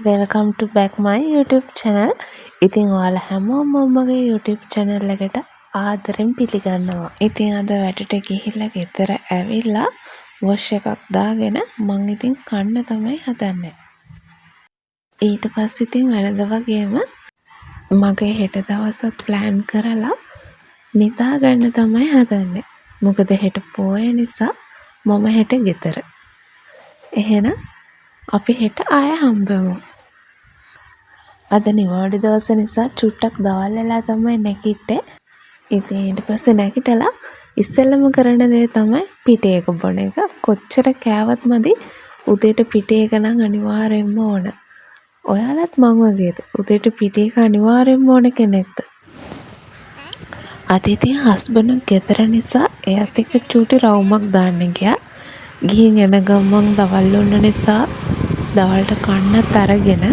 welcome to back my YouTube channel. ඉතින් ඔයාලා හැමෝම මගේ YouTube channel එකට ආදරෙන් පිළිගන්නවා. ඉතින් අද වැඩට ගිහිල්ලා ගෙදර ඇවිල්ලා wash එකක් දාගෙන මං ඉතින් කන්න තමයි හදන්නේ. ඊට පස්සේ ඉතින් වෙනද වගේම මගේ හෙට දවසත් plan කරලා නිදා ගන්න තමයි හදන්නේ. මොකද හෙට පොය නිසා මම හෙට ගෙදර. එහෙනම් අපි හෙට ආය හම්බෙමු. අද නිවාඩු දවස නිසා චුට්ටක් දවල් වෙලා තමයි නැගිට්ටේ. ඉතින් ඊට පස්සේ නැගිටලා ඉස්සෙල්ලම කරන දේ තමයි පිටේ එක බොන එක. කොච්චර කෑවත් මදි උදේට පිටේ එක නම් අනිවාර්යෙන්ම ඕන. ඔයාලත් මං වගේද? උදේට පිටේ එක අනිවාර්යෙන්ම ඕන කෙනෙක්ද? අද ඉතින් හස්බන්ඩ් ගෙදර නිසා එයාත් එක්ක චූටි රවුමක් දාන්න ගියා. ගිහින් එන ගමන් දවල් වුණ නිසා දවල්ට කන්නත් අරගෙන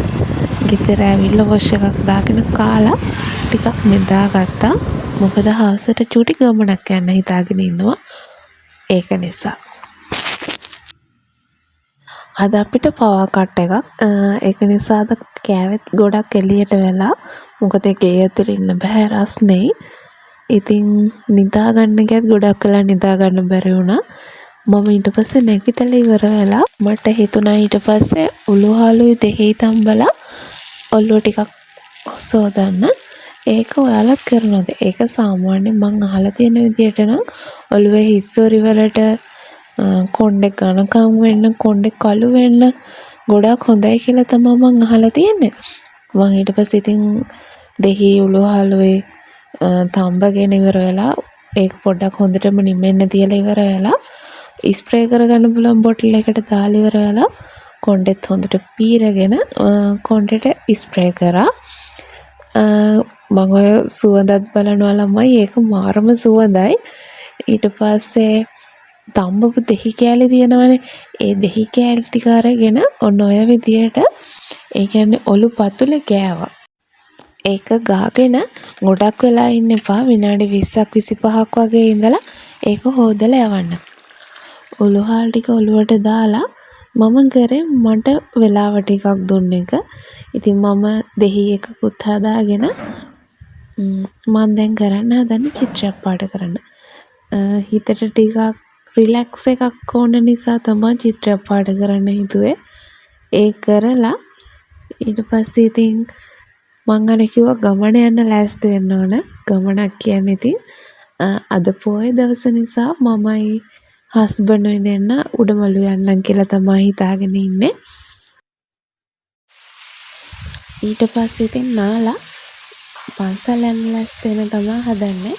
ගෙදර ඇවිල්ලා වොෂ් එකක් දාගෙන කාලා ටිකක් නිදාගත්තා. මොකද හවසට චූටි ගමනක් යන්න හිතාගෙන ඉන්නවා. ඒක නිසා අද අපිට පවර් කට් එකක්. ඒක නිසා අද කෑවෙත් ගොඩක් එළියට වෙලා. මොකද ගේ ඇතුලේ ඉන්න බෑ රස්නේ. ඉතින් නිදා ගන්න ගියත් ගොඩක් වෙලා නිදා ගන්න බැරි වුණා. මම ඊට පස්සේ නැගිටලා ඉවර වෙලා මට හිතුණා ඊට පස්සේ උළුහාලුයි දෙහි තම්බලා ඔළුව ටිකක් සෝදන්න. ඒක ඔයාලත් කරනවද? ඒක සාමාන්‍යයෙන් මං අහලා තියෙන විදිහට නම් ඔළුවේ හිස්සෝරි වලට කොණ්ඩේ ඝනකම් වෙන්න, කොණ්ඩේ කළු වෙන්න ගොඩක් හොඳයි කියලා තමයි මං අහලා තියෙන්නේ. මං ඊට පස්සේ ඉතින් දෙහි උළුහාලුයි තම්බගෙන ඉවර වෙලා ඒක පොඩ්ඩක් හොඳටම නිමෙන්න තියලා ඉවර වෙලා ස්ප්‍රේ කරගන්න පුළුවන් බොටල් එකට දාලා ඉවර වෙලා කොණ්ඩෙත් හොඳට පීරගෙන කොණ්ඩෙට ස්ප්‍රේ කරා. මම ඔය සුවඳත් බලනවා ළමයි. ඒක මාරම සුවඳයි. ඊට පස්සේ තම්බපු දෙහි කෑලි තියෙනවනේ. ඒ දෙහි කෑලි ටික අරගෙන ඔන්න ඔය විදියට ඒ කියන්නේ ඔලු පතුලේ ගෑවා. ඒක ගාගෙන ගොඩක් වෙලා ඉන්න එපා. විනාඩි 20ක් 25ක් වගේ ඉඳලා ඒක හොදලා යවන්න. උළුහාල් ටික ඔලුවට දාලා මම කරේ මට වෙලාව ටිකක් දුන්න එක. ඉතින් මම දෙහි එකකුත් හදාගෙන මම දැන් කරන්න හදන්නේ චිත්‍රයක් පාට කරන්න. හිතට ටිකක් රිලැක්ස් එකක් ඕන නිසා තමයි චිත්‍රයක් පාට කරන්න හිතුවේ. ඒ කරලා ඊට පස්සේ ඉතින් මං අර කිව්වා ගමන යන්න ලෑස්ති වෙන්න ඕන. ගමනක් කියන්නේ ඉතින් අද පොයේ දවස නිසා මමයි හස්බන්ඩ්යි දෙන්න උඩමළු යන්නම් කියලා තමයි හිතාගෙන ඉන්නේ. ඊට පස්සේ ඉතින් නාලා පන්සල් යන්න ලෑස්ති වෙන තමයි හදන්නේ.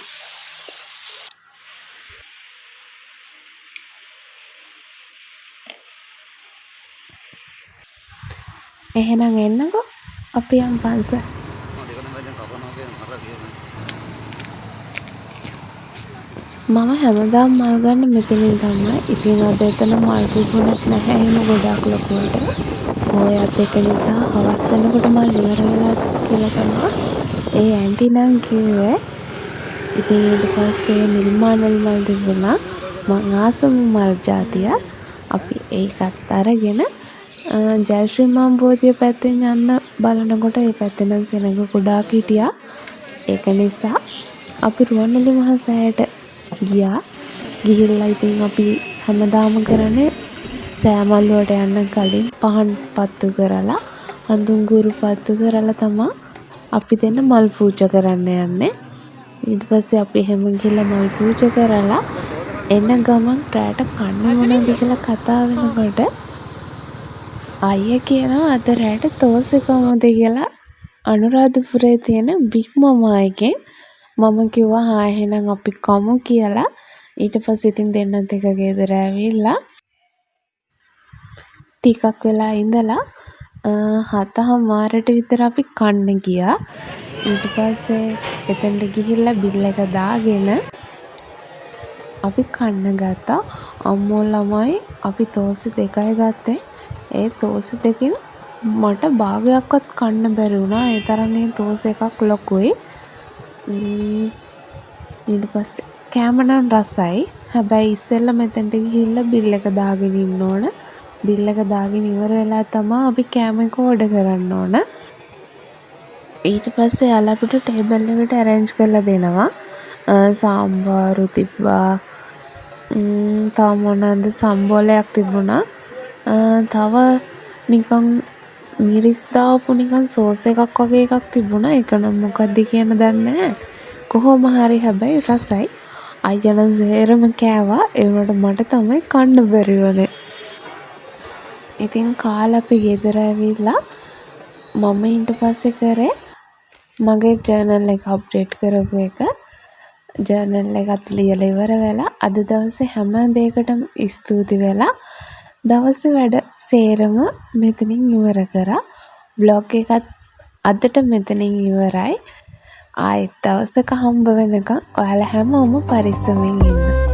එහෙනම් එන්නකෝ අපි යමු පන්සල්. මම හැමදාම මල් ගන්න මෙතනින් තමයි. ඉතින් අද එතන මල් තිබුණත් නැහැ එහෙම ගොඩක් ලොකුවට. පොයත් එක නිසා හවස් වෙනකොට මල් ඉවර වෙලා කියලා තමයි ඒ ඇන්ටි නම් කිව්වේ. ඉතින් ඊට පස්සේ නිල්මානල් මල් තිබුණා. මං ආසම මල් ජාතිය. අපි ඒකත් අරගෙන ජයශ්‍රී මම් බෝධිය පැත්තෙන් යන්න බලනකොට ඒ පැත්තේ නම් සෙනඟ ගොඩාක් හිටියා. ඒක නිසා අපි රුවන්වැලි මහා සෑයට ගියා. ගිහිල්ලා ඉතින් අපි හැමදාම කරන්නේ සෑමල් වලට යන්න කලින් පහන් පත්තු කරලා හඳුන්ගුරු පත්තු කරලා තමයි අපි දෙන්න මල් පූජා කරන්න යන්නේ. ඊට පස්සේ අපි එහෙම ගිහලා මල් පූජා කරලා එන ගමන් රැට කන්න මොනවද කියලා කතා වෙනකොට අයියා කියනවා අද රැට තෝසේ කොහොමද කියලා අනුරාධපුරේ තියෙන බිග් මමා එකෙන්. මම කිව්වා හා එහෙනම් අපි කමු කියලා. ඊට පස්සේ ඉතින් දෙන්නත් එක ගෙදර ඇවිල්ලා ටිකක් වෙලා ඉඳලා 7:00 විතර අපි කන්න ගියා. ඊට පස්සේ එතනට ගිහිල්ලා බිල් එක දාගෙන අපි කන්න ගත්තා. අම්මෝ ළමයි අපි තෝසේ 2යි ගත්තේ. ඒ තෝසේ දෙකෙන් මට භාගයක්වත් කන්න බැරි වුණා. ඒ තරම් ඒ තෝසේ එකක් ලොකුයි. ඊට පස්සේ කෑම නම් රසයි. හැබැයි ඉස්සෙල්ලා මෙතනට ගිහිල්ලා බිල් එක දාගෙන ඉන්න ඕන. බිල් එක දාගෙන ඉවර වෙලා තමයි අපි කෑම එක ඕඩර් කරන්න ඕන. ඊට පස්සේ එයාලා අපිට ටේබල් එකට ඇරේන්ජ් කරලා දෙනවා. සාම්බාරු තිබ්බා. තව මොනවද සම්බෝලයක් තිබුණා. තව නිකන් මිරිස් දාපු නිකන් සෝස් එකක් වගේ එකක් තිබුණා. ඒක නම් මොකක්ද කියන දන්නේ නැහැ. කොහොම හරි හැබැයි රසයි. අයියා නම් සේරම කෑවා. ඒ වුණාට මට තමයි කන්න බැරි වුණේ. ඉතින් කාලා අපි ගෙදර ඇවිල්ලා මම ඊට පස්සේ කරේ මගේ ජර්නල් එක අප්ඩේට් කරපු එක. ජර්නල් එකත් ලියලා ඉවර වෙලා අද දවසේ හැම දෙයකටම ස්තුති වෙලා දවසේ වැඩ සේරම මෙතනින් ඉවර කරා. බ්ලොග් එකත් අදට මෙතනින් ඉවරයි. ආයෙත් දවසක හම්බ වෙනකම් ඔයාලා හැමෝම පරිස්සමින් ඉන්න.